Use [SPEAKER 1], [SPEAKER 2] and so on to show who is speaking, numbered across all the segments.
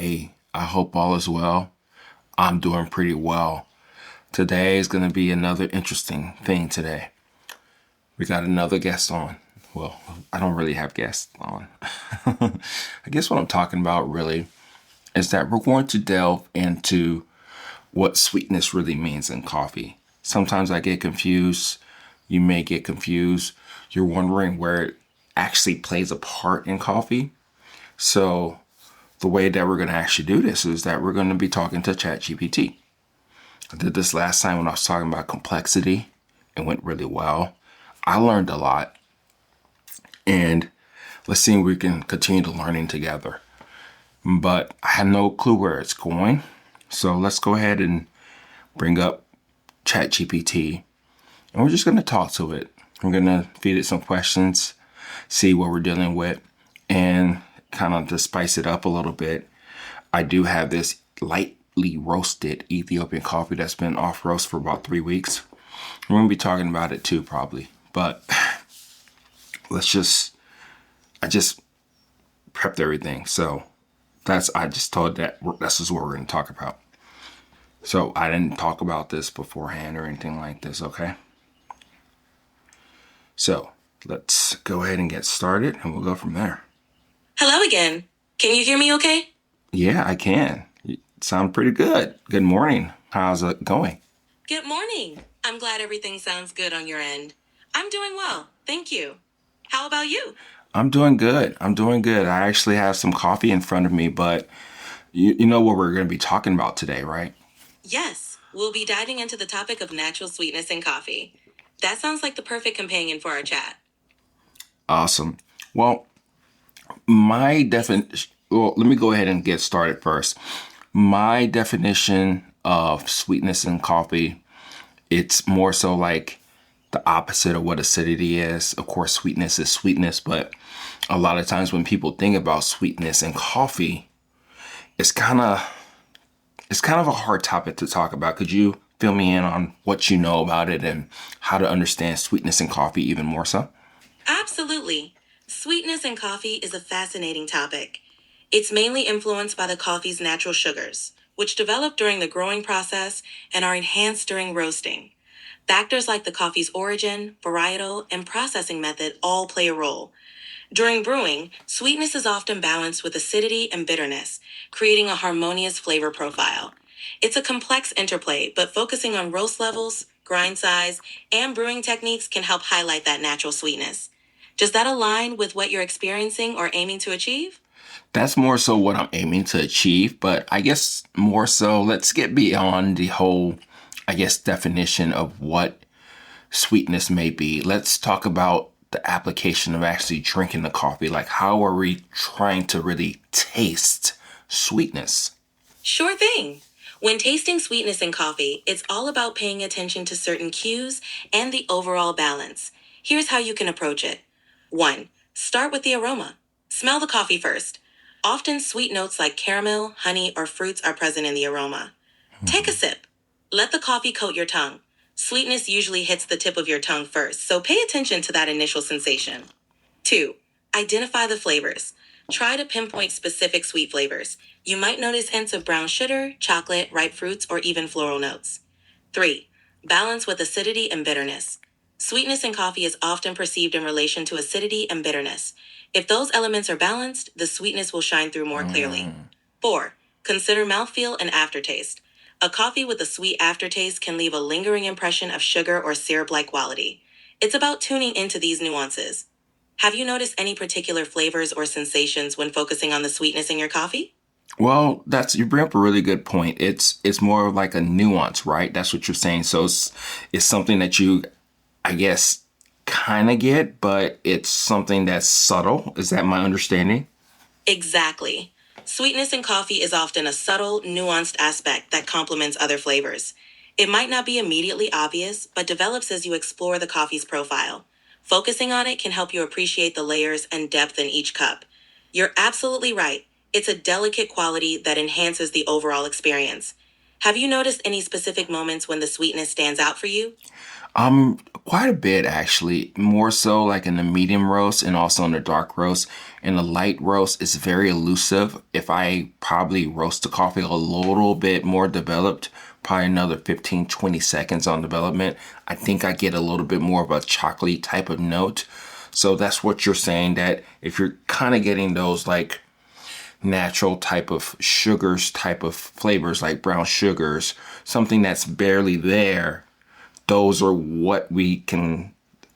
[SPEAKER 1] Hey, I hope all is well. I'm doing pretty well. Today is going to be another interesting thing today. We got another guest on. Well, I don't really have guests on. I guess what I'm talking about really is that we're going to delve into what sweetness really means in coffee. Sometimes I get confused. You may get confused. You're wondering where it actually plays a part in coffee. So the way that we're going to actually do this is that we're going to be talking to ChatGPT. I did this last time when I was talking about complexity. It went really well. I learned a lot. And let's see if we can continue to learning together. But I have no clue where it's going. So let's go ahead and bring up ChatGPT. And we're just going to talk to it. We're going to feed it some questions, see what we're dealing with, and kind of to spice it up a little bit. I do have this lightly roasted Ethiopian coffee that's been off roast for about 3 weeks. We're going to be talking about it too, probably. But I just prepped everything. So I just told that this is what we're going to talk about. So I didn't talk about this beforehand or anything like this, okay? So let's go ahead and get started and we'll go from there.
[SPEAKER 2] Hello again. Can you hear me okay?
[SPEAKER 1] Yeah, I can. You sound pretty good. Good morning. How's it going?
[SPEAKER 2] Good morning. I'm glad everything sounds good on your end. I'm doing well. Thank you. How about you?
[SPEAKER 1] I'm doing good. I actually have some coffee in front of me, but you know what we're going to be talking about today, right?
[SPEAKER 2] Yes, we'll be diving into the topic of natural sweetness in coffee. That sounds like the perfect companion for our chat.
[SPEAKER 1] Awesome. Well, let me go ahead and get started first. My definition of sweetness in coffee, it's more so like the opposite of what acidity is. Of course, sweetness is sweetness, but a lot of times when people think about sweetness in coffee, it's kind of a hard topic to talk about. Could you fill me in on what you know about it and how to understand sweetness in coffee even more so?
[SPEAKER 2] Absolutely. Sweetness in coffee is a fascinating topic. It's mainly influenced by the coffee's natural sugars, which develop during the growing process and are enhanced during roasting. Factors like the coffee's origin, varietal, and processing method all play a role. During brewing, sweetness is often balanced with acidity and bitterness, creating a harmonious flavor profile. It's a complex interplay, but focusing on roast levels, grind size, and brewing techniques can help highlight that natural sweetness. Does that align with what you're experiencing or aiming to achieve?
[SPEAKER 1] That's more so what I'm aiming to achieve, but I guess more so let's get beyond the whole, definition of what sweetness may be. Let's talk about the application of actually drinking the coffee. Like, how are we trying to really taste sweetness?
[SPEAKER 2] Sure thing. When tasting sweetness in coffee, it's all about paying attention to certain cues and the overall balance. Here's how you can approach it. 1. Start with the aroma. Smell the coffee first. Often sweet notes like caramel, honey, or fruits are present in the aroma. Take a sip. Let the coffee coat your tongue. Sweetness usually hits the tip of your tongue first, so pay attention to that initial sensation. 2. Identify the flavors. Try to pinpoint specific sweet flavors. You might notice hints of brown sugar, chocolate, ripe fruits, or even floral notes. 3. Balance with acidity and bitterness. Sweetness in coffee is often perceived in relation to acidity and bitterness. If those elements are balanced, the sweetness will shine through more clearly. 4. Consider mouthfeel and aftertaste. A coffee with a sweet aftertaste can leave a lingering impression of sugar or syrup-like quality. It's about tuning into these nuances. Have you noticed any particular flavors or sensations when focusing on the sweetness in your coffee?
[SPEAKER 1] Well, you bring up a really good point. It's more of like a nuance, right? That's what you're saying. So it's something that you, I guess, kind of get, but it's something that's subtle. Is that my understanding?
[SPEAKER 2] Exactly. Sweetness in coffee is often a subtle, nuanced aspect that complements other flavors. It might not be immediately obvious, but develops as you explore the coffee's profile. Focusing on it can help you appreciate the layers and depth in each cup. You're absolutely right. It's a delicate quality that enhances the overall experience. Have you noticed any specific moments when the sweetness stands out for you?
[SPEAKER 1] Quite a bit actually. More so like in the medium roast and also in the dark roast. In the light roast, it's very elusive. If I probably roast the coffee a little bit more developed, probably another 15, 20 seconds on development, I think I get a little bit more of a chocolatey type of note. So that's what you're saying, that if you're kind of getting those like natural type of sugars, type of flavors like brown sugars, something that's barely there, those are what we can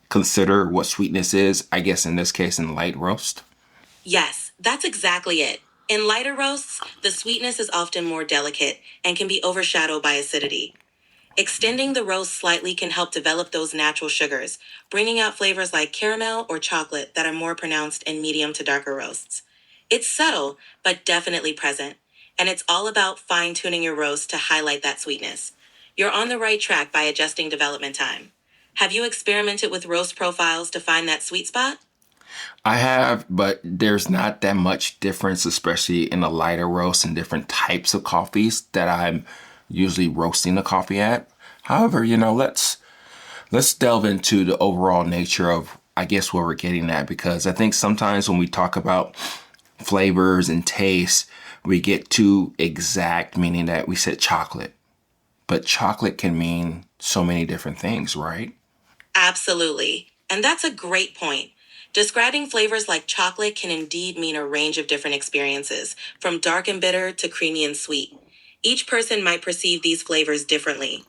[SPEAKER 1] consider what sweetness is, I guess in this case in light roast.
[SPEAKER 2] Yes, that's exactly it. In lighter roasts, the sweetness is often more delicate and can be overshadowed by acidity. Extending the roast slightly can help develop those natural sugars, bringing out flavors like caramel or chocolate that are more pronounced in medium to darker roasts. It's subtle, but definitely present, and it's all about fine tuning your roast to highlight that sweetness. You're on the right track by adjusting development time. Have you experimented with roast profiles to find that sweet spot?
[SPEAKER 1] I have, but there's not that much difference, especially in the lighter roast and different types of coffees that I'm usually roasting the coffee at. However, let's delve into the overall nature of, I guess, where we're getting at, because I think sometimes when we talk about flavors and taste, we get too exact, meaning that we said chocolate, but chocolate can mean so many different things, right?
[SPEAKER 2] Absolutely. And that's a great point. Describing flavors like chocolate can indeed mean a range of different experiences, from dark and bitter to creamy and sweet. Each person might perceive these flavors differently.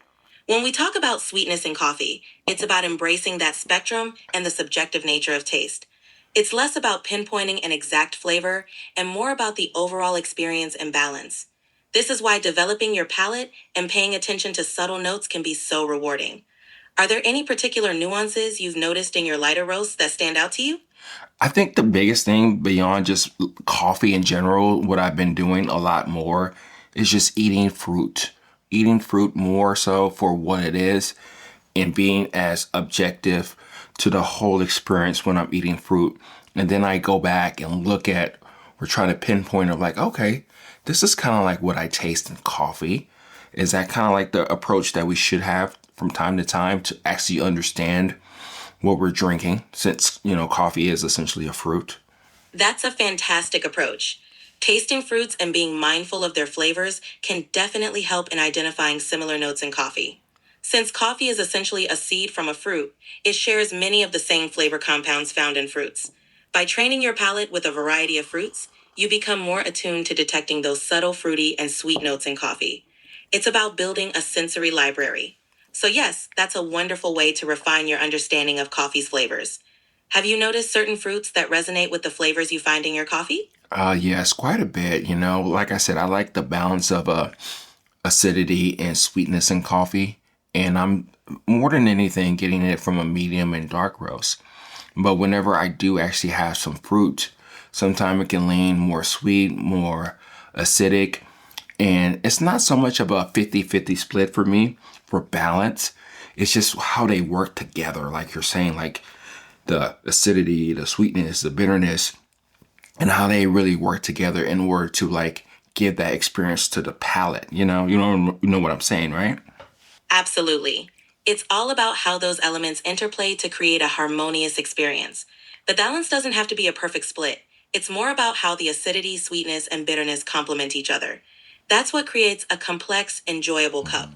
[SPEAKER 2] When we talk about sweetness in coffee, it's about embracing that spectrum and the subjective nature of taste. It's less about pinpointing an exact flavor and more about the overall experience and balance. This is why developing your palate and paying attention to subtle notes can be so rewarding. Are there any particular nuances you've noticed in your lighter roasts that stand out to you?
[SPEAKER 1] I think the biggest thing beyond just coffee in general, what I've been doing a lot more is just eating fruit. Eating fruit more so for what it is and being as objective to the whole experience when I'm eating fruit. And then I go back and look at, we're trying to pinpoint of like, okay, this is kind of like what I taste in coffee. Is that kind of like the approach that we should have from time to time to actually understand what we're drinking, since, coffee is essentially a fruit?
[SPEAKER 2] That's a fantastic approach. Tasting fruits and being mindful of their flavors can definitely help in identifying similar notes in coffee. Since coffee is essentially a seed from a fruit, it shares many of the same flavor compounds found in fruits. By training your palate with a variety of fruits, you become more attuned to detecting those subtle fruity and sweet notes in coffee. It's about building a sensory library. So, yes, that's a wonderful way to refine your understanding of coffee's flavors. Have you noticed certain fruits that resonate with the flavors you find in your coffee?
[SPEAKER 1] Yes, quite a bit. Like I said, I like the balance of acidity and sweetness in coffee, and I'm more than anything getting it from a medium and dark roast. But whenever I do actually have some fruit, sometimes it can lean more sweet, more acidic. And it's not so much of a 50-50 split for me for balance. It's just how they work together. Like you're saying, like the acidity, the sweetness, the bitterness, and how they really work together in order to like give that experience to the palate. You know what I'm saying, right?
[SPEAKER 2] Absolutely. It's all about how those elements interplay to create a harmonious experience. The balance doesn't have to be a perfect split. It's more about how the acidity, sweetness, and bitterness complement each other. That's what creates a complex, enjoyable cup.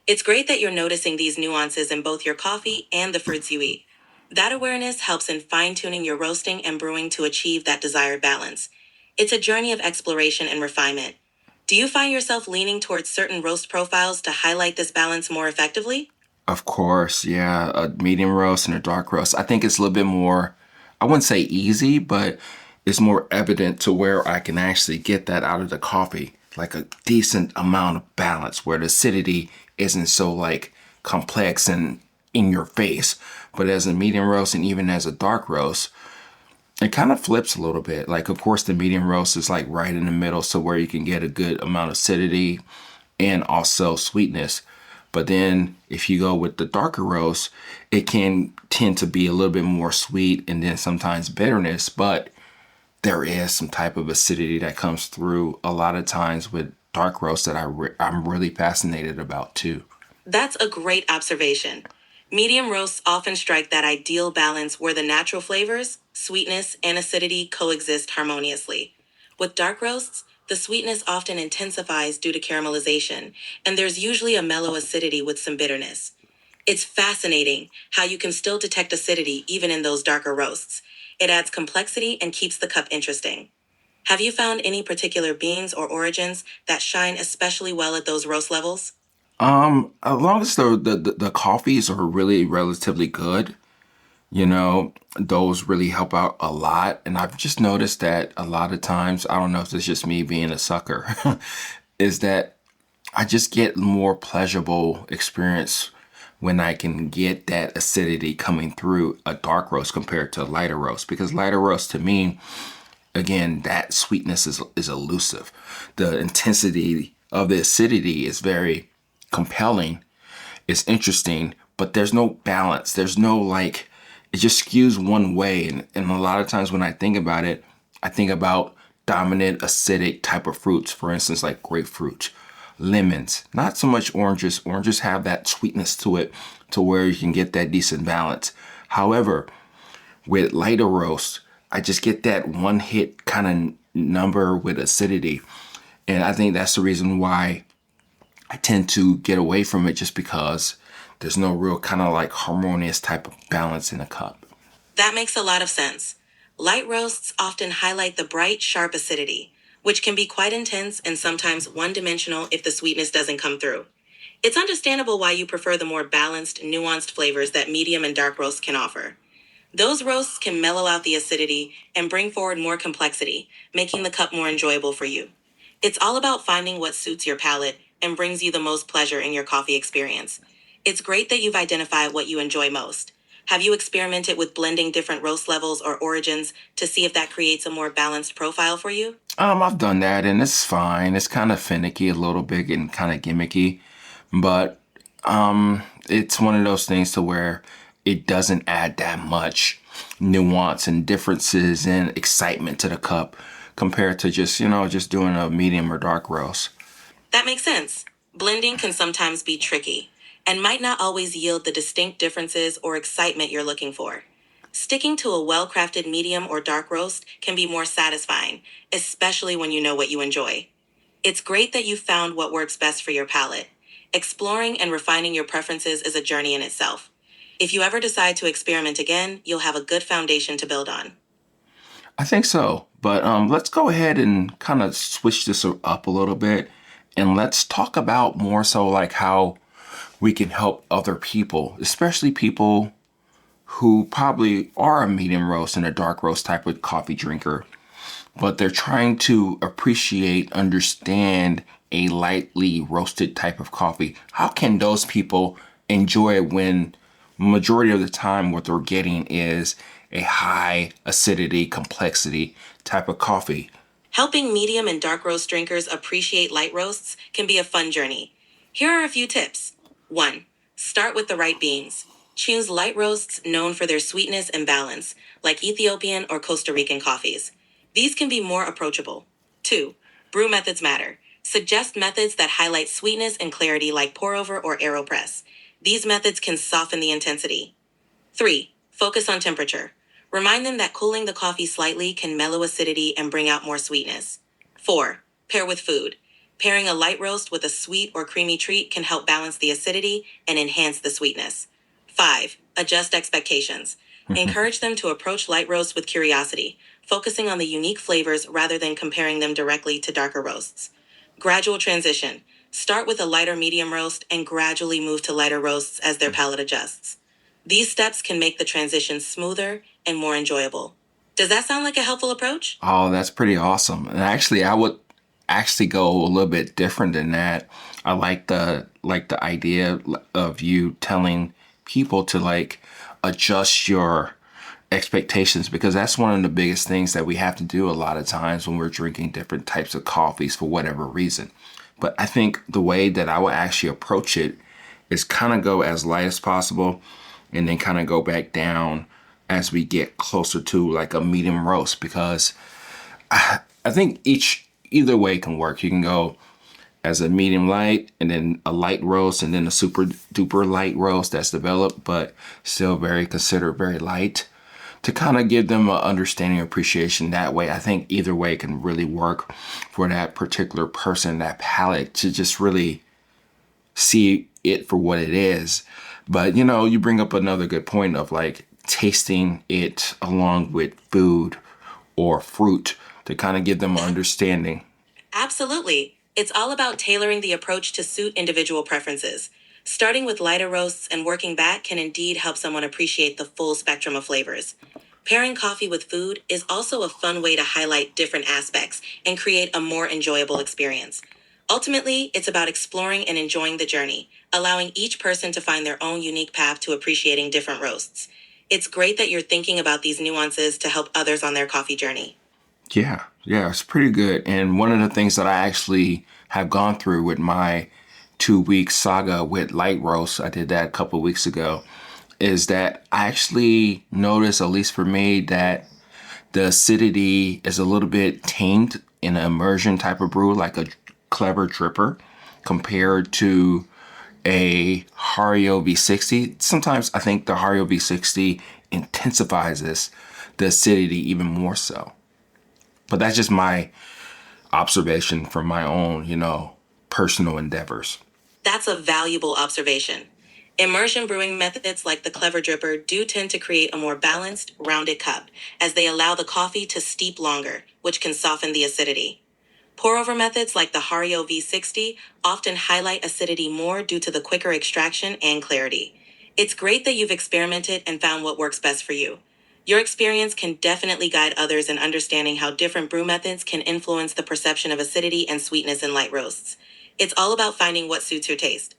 [SPEAKER 2] It's great that you're noticing these nuances in both your coffee and the fruits you eat. That awareness helps in fine tuning your roasting and brewing to achieve that desired balance. It's a journey of exploration and refinement. Do you find yourself leaning towards certain roast profiles to highlight this balance more effectively?
[SPEAKER 1] Of course, yeah, a medium roast and a dark roast. I think it's a little bit more, I wouldn't say easy, but it's more evident to where I can actually get that out of the coffee, like a decent amount of balance where the acidity isn't so like complex and in your face. But as a medium roast and even as a dark roast, it kind of flips a little bit. Like, of course, the medium roast is like right in the middle, so where you can get a good amount of acidity and also sweetness. But then if you go with the darker roast, it can tend to be a little bit more sweet and then sometimes bitterness, but there is some type of acidity that comes through a lot of times with dark roast that I'm really fascinated about too.
[SPEAKER 2] That's a great observation. Medium roasts often strike that ideal balance where the natural flavors, sweetness, and acidity coexist harmoniously. With dark roasts, the sweetness often intensifies due to caramelization, and there's usually a mellow acidity with some bitterness. It's fascinating how you can still detect acidity even in those darker roasts. It adds complexity and keeps the cup interesting. Have you found any particular beans or origins that shine especially well at those roast levels?
[SPEAKER 1] As long as the coffees are really relatively good, those really help out a lot. And I've just noticed that a lot of times, I don't know if it's just me being a sucker, is that I just get more pleasurable experience when I can get that acidity coming through a dark roast compared to a lighter roast. Because lighter roast to me, again, that sweetness is elusive. The intensity of the acidity is very compelling. It's interesting, but there's no balance. There's no like, it just skews one way. And a lot of times when I think about it, I think about dominant acidic type of fruits, for instance, like grapefruit, lemons, not so much oranges. Oranges have that sweetness to it to where you can get that decent balance. However, with lighter roast, I just get that one hit kind of number with acidity. And I think that's the reason why I tend to get away from it, just because there's no real kind of like harmonious type of balance in a cup.
[SPEAKER 2] That makes a lot of sense. Light roasts often highlight the bright, sharp acidity, which can be quite intense and sometimes one dimensional if the sweetness doesn't come through. It's understandable why you prefer the more balanced, nuanced flavors that medium and dark roasts can offer. Those roasts can mellow out the acidity and bring forward more complexity, making the cup more enjoyable for you. It's all about finding what suits your palate and brings you the most pleasure in your coffee experience. It's great that you've identified what you enjoy most. Have you experimented with blending different roast levels or origins to see if that creates a more balanced profile for you?
[SPEAKER 1] I've done that and it's fine. It's kind of finicky a little bit and kind of gimmicky, but it's one of those things to where it doesn't add that much nuance and differences and excitement to the cup compared to just doing a medium or dark roast.
[SPEAKER 2] That makes sense. Blending can sometimes be tricky and might not always yield the distinct differences or excitement you're looking for. Sticking to a well crafted medium or dark roast can be more satisfying, especially when you know what you enjoy. It's great that you found what works best for your palate. Exploring and refining your preferences is a journey in itself. If you ever decide to experiment again, you'll have a good foundation to build on.
[SPEAKER 1] I think so. But let's go ahead and kind of switch this up a little bit, and let's talk about more so like how we can help other people, especially people who probably are a medium roast and a dark roast type of coffee drinker, but they're trying to appreciate, understand a lightly roasted type of coffee. How can those people enjoy it when majority of the time what they're getting is a high acidity, complexity type of coffee?
[SPEAKER 2] Helping medium and dark roast drinkers appreciate light roasts can be a fun journey. Here are a few tips. 1. Start with the right beans. Choose light roasts known for their sweetness and balance, like Ethiopian or Costa Rican coffees. These can be more approachable. 2. Brew methods matter. Suggest methods that highlight sweetness and clarity like pour over or AeroPress. These methods can soften the intensity. 3. Focus on temperature. Remind them that cooling the coffee slightly can mellow acidity and bring out more sweetness. 4. Pair with food. Pairing a light roast with a sweet or creamy treat can help balance the acidity and enhance the sweetness. 5. Adjust expectations. Encourage them to approach light roasts with curiosity, focusing on the unique flavors rather than comparing them directly to darker roasts. Gradual transition. Start with a lighter medium roast and gradually move to lighter roasts as their palate adjusts. These steps can make the transition smoother and more enjoyable. Does that sound like a helpful approach?
[SPEAKER 1] Oh, that's pretty awesome. And actually, I would actually go a little bit different than that. I like the idea of you telling people to like adjust your expectations, because that's one of the biggest things that we have to do a lot of times when we're drinking different types of coffees for whatever reason. But I think the way that I would actually approach it is kind of go as light as possible and then kind of go back down as we get closer to like a medium roast, because I think either way can work. You can go as a medium light, and then a light roast, and then a super duper light roast that's developed, but still very considered very light, to kind of give them an understanding and appreciation that way. I think either way can really work for that particular person, that palate, to just really see it for what it is. But you bring up another good point of like tasting it along with food or fruit to kind of give them an understanding.
[SPEAKER 2] Absolutely. It's all about tailoring the approach to suit individual preferences. Starting with lighter roasts and working back can indeed help someone appreciate the full spectrum of flavors. Pairing coffee with food is also a fun way to highlight different aspects and create a more enjoyable experience. Ultimately, it's about exploring and enjoying the journey, allowing each person to find their own unique path to appreciating different roasts. It's great that you're thinking about these nuances to help others on their coffee journey.
[SPEAKER 1] Yeah, it's pretty good. And one of the things that I actually have gone through with my 2 week saga with light roast, I did that a couple of weeks ago, is that I actually noticed, at least for me, that the acidity is a little bit tamed in an immersion type of brew, like a clever dripper, compared to a Hario V60. Sometimes I think the Hario V60 intensifies the acidity even more so. But that's just my observation from my own, personal endeavors.
[SPEAKER 2] That's a valuable observation. Immersion brewing methods like the clever dripper do tend to create a more balanced, rounded cup, as they allow the coffee to steep longer, which can soften the acidity. Pour over methods like the Hario V60 often highlight acidity more due to the quicker extraction and clarity. It's great that you've experimented and found what works best for you. Your experience can definitely guide others in understanding how different brew methods can influence the perception of acidity and sweetness in light roasts. It's all about finding what suits your taste.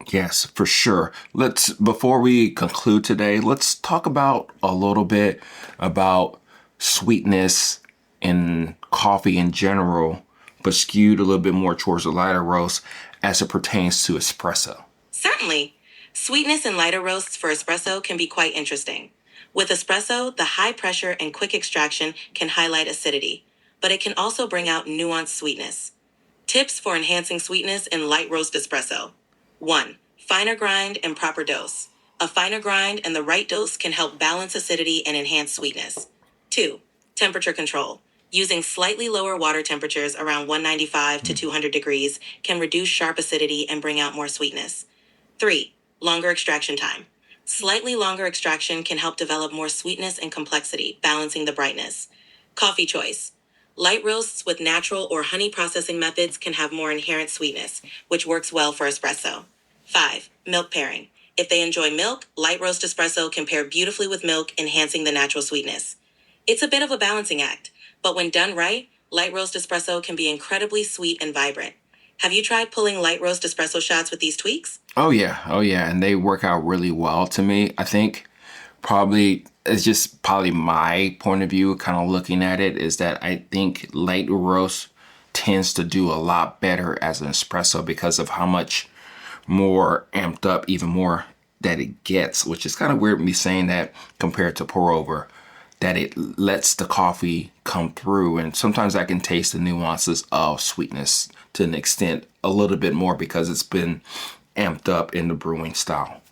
[SPEAKER 1] Yes, for sure. Before we conclude today, let's talk about a little bit about sweetness in coffee in general, but skewed a little bit more towards the lighter roast as it pertains to espresso.
[SPEAKER 2] Certainly. Sweetness in lighter roasts for espresso can be quite interesting. With espresso, the high pressure and quick extraction can highlight acidity, but it can also bring out nuanced sweetness. Tips for enhancing sweetness in light roast espresso. 1. Finer grind and proper dose. A finer grind and the right dose can help balance acidity and enhance sweetness. 2. Temperature control. Using slightly lower water temperatures around 195 to 200 degrees can reduce sharp acidity and bring out more sweetness. 3. Longer extraction time. Slightly longer extraction can help develop more sweetness and complexity, balancing the brightness. Coffee choice. Light roasts with natural or honey processing methods can have more inherent sweetness, which works well for espresso. 5. Milk pairing. If they enjoy milk, light roast espresso can pair beautifully with milk, enhancing the natural sweetness. It's a bit of a balancing act, but when done right, light roast espresso can be incredibly sweet and vibrant. Have you tried pulling light roast espresso shots with these tweaks?
[SPEAKER 1] Oh yeah, and they work out really well to me. I think probably it's just probably my point of view, kind of looking at it, is that I think light roast tends to do a lot better as an espresso because of how much more amped up, even more that it gets, which is kind of weird me saying that compared to pour over, that it lets the coffee come through. And sometimes I can taste the nuances of sweetness to an extent a little bit more because it's been amped up in the brewing style.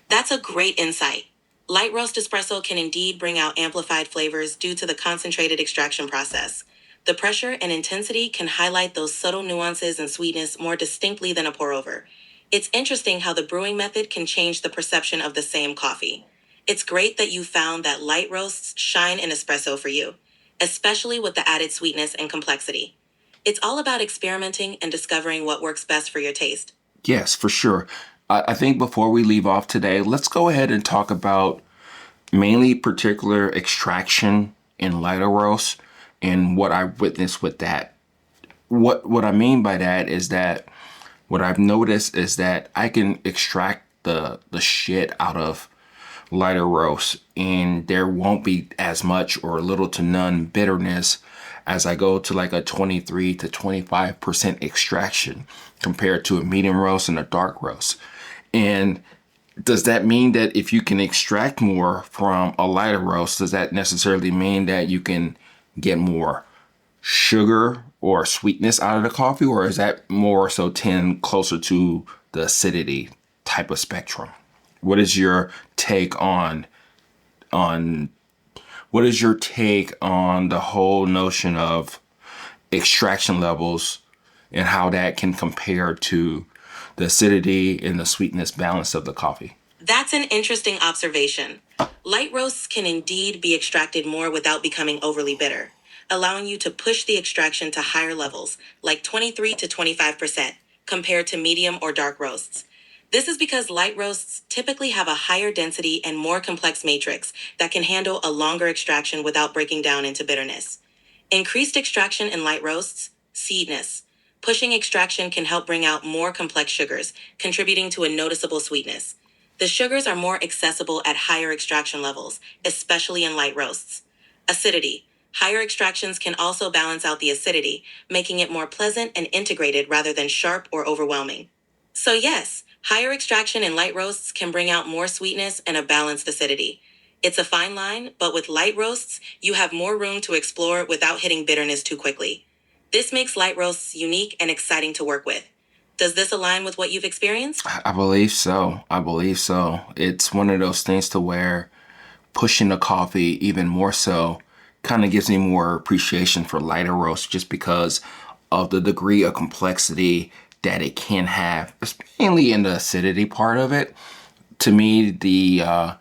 [SPEAKER 2] That's a great insight. Light roast espresso can indeed bring out amplified flavors due to the concentrated extraction process. The pressure and intensity can highlight those subtle nuances and sweetness more distinctly than a pour over. It's interesting how the brewing method can change the perception of the same coffee. It's great that you found that light roasts shine in espresso for you, especially with the added sweetness and complexity. It's all about experimenting and discovering what works best for your taste.
[SPEAKER 1] Yes, for sure. I think before we leave off today, let's go ahead and talk about mainly particular extraction in lighter roast and what I witnessed with that. What I mean by that is that what I've noticed is that I can extract the shit out of lighter roast and there won't be as much or little to none bitterness as I go to like a 23 to 25% extraction compared to a medium roast and a dark roast. And does that mean that if you can extract more from a lighter roast, does that necessarily mean that you can get more sugar or sweetness out of the coffee, or is that more so tend closer to the acidity type of spectrum? What is your take on what is your take on the whole notion of extraction levels and how that can compare to the acidity and the sweetness balance of the coffee?
[SPEAKER 2] That's an interesting observation. Light roasts can indeed be extracted more without becoming overly bitter, allowing you to push the extraction to higher levels, like 23 to 25%, compared to medium or dark roasts. This is because light roasts typically have a higher density and more complex matrix that can handle a longer extraction without breaking down into bitterness. Increased extraction in light roasts, seedness. Pushing extraction can help bring out more complex sugars, contributing to a noticeable sweetness. The sugars are more accessible at higher extraction levels, especially in light roasts. Acidity. Higher extractions can also balance out the acidity, making it more pleasant and integrated rather than sharp or overwhelming. So yes, higher extraction in light roasts can bring out more sweetness and a balanced acidity. It's a fine line, but with light roasts, you have more room to explore without hitting bitterness too quickly. This makes light roasts unique and exciting to work with. Does this align with what you've experienced?
[SPEAKER 1] I believe so. I believe so. It's one of those things to where pushing the coffee even more so kind of gives me more appreciation for lighter roasts just because of the degree of complexity that it can have. It's mainly in the acidity part of it. To me, the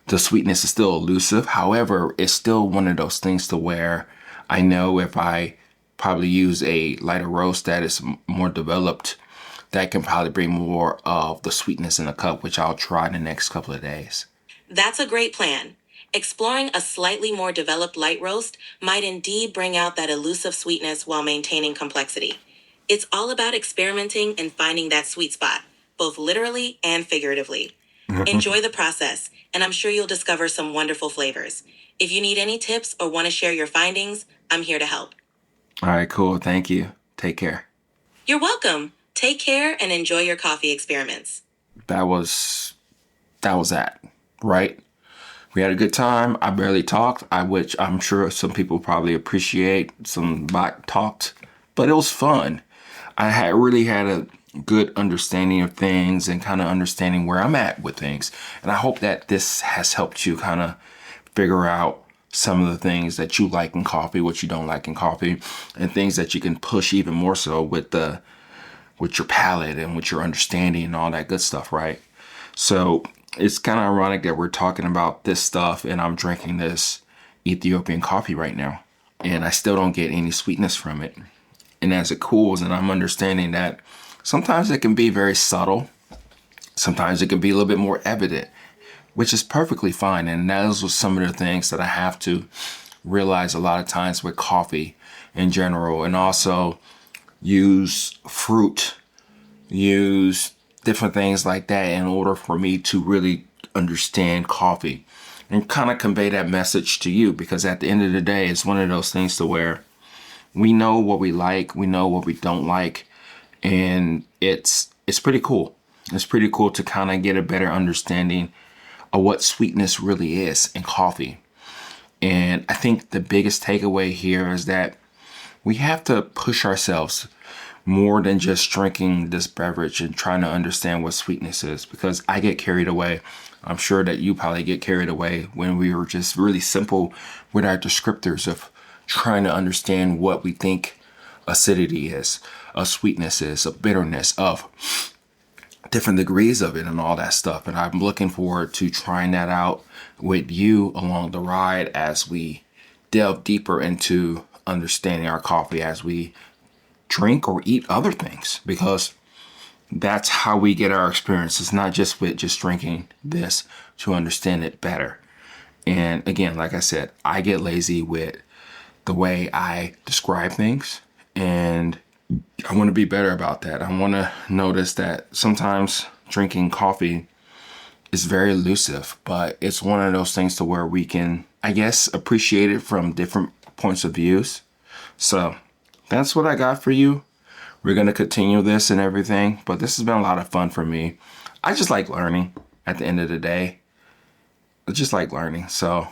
[SPEAKER 1] sweetness is still elusive. However, it's still one of those things to where I know if I probably use a lighter roast that is more developed, that can probably bring more of the sweetness in the cup, which I'll try in the next couple of days.
[SPEAKER 2] That's a great plan. Exploring a slightly more developed light roast might indeed bring out that elusive sweetness while maintaining complexity. It's all about experimenting and finding that sweet spot, both literally and figuratively. Enjoy the process, and I'm sure you'll discover some wonderful flavors. If you need any tips or want to share your findings, I'm here to help.
[SPEAKER 1] All right, cool. Thank you. Take care.
[SPEAKER 2] You're welcome. Take care and enjoy your coffee experiments.
[SPEAKER 1] That was that, right? We had a good time. I barely talked, which I'm sure some people probably appreciate. Some bot talked, but it was fun. I had really had a good understanding of things and kind of understanding where I'm at with things. And I hope that this has helped you kind of figure out some of the things that you like in coffee, what you don't like in coffee, and things that you can push even more so with your palate and with your understanding and all that good stuff, right? So it's kind of ironic that we're talking about this stuff and I'm drinking this Ethiopian coffee right now, and I still don't get any sweetness from it. And as it cools, and I'm understanding that sometimes it can be very subtle, sometimes it can be a little bit more evident, which is perfectly fine. And those were some of the things that I have to realize a lot of times with coffee in general, and also use fruit, use different things like that in order for me to really understand coffee and kind of convey that message to you. Because at the end of the day, it's one of those things to where we know what we like, we know what we don't like, and it's pretty cool. It's pretty cool to kind of get a better understanding of what sweetness really is in coffee. And I think the biggest takeaway here is that we have to push ourselves more than just drinking this beverage and trying to understand what sweetness is, because I get carried away. I'm sure that you probably get carried away when we were just really simple with our descriptors of trying to understand what we think acidity is, of sweetness is, of bitterness, of different degrees of it and all that stuff. And I'm looking forward to trying that out with you along the ride as we delve deeper into understanding our coffee as we drink or eat other things, because that's how we get our experience. It's not just with just drinking this to understand it better. And again, like I said, I get lazy with the way I describe things, and I want to be better about that. I want to notice that sometimes drinking coffee is very elusive, but it's one of those things to where we can, I guess, appreciate it from different points of views. So that's what I got for you. We're going to continue this and everything, but this has been a lot of fun for me. I just like learning at the end of the day. I just like learning. So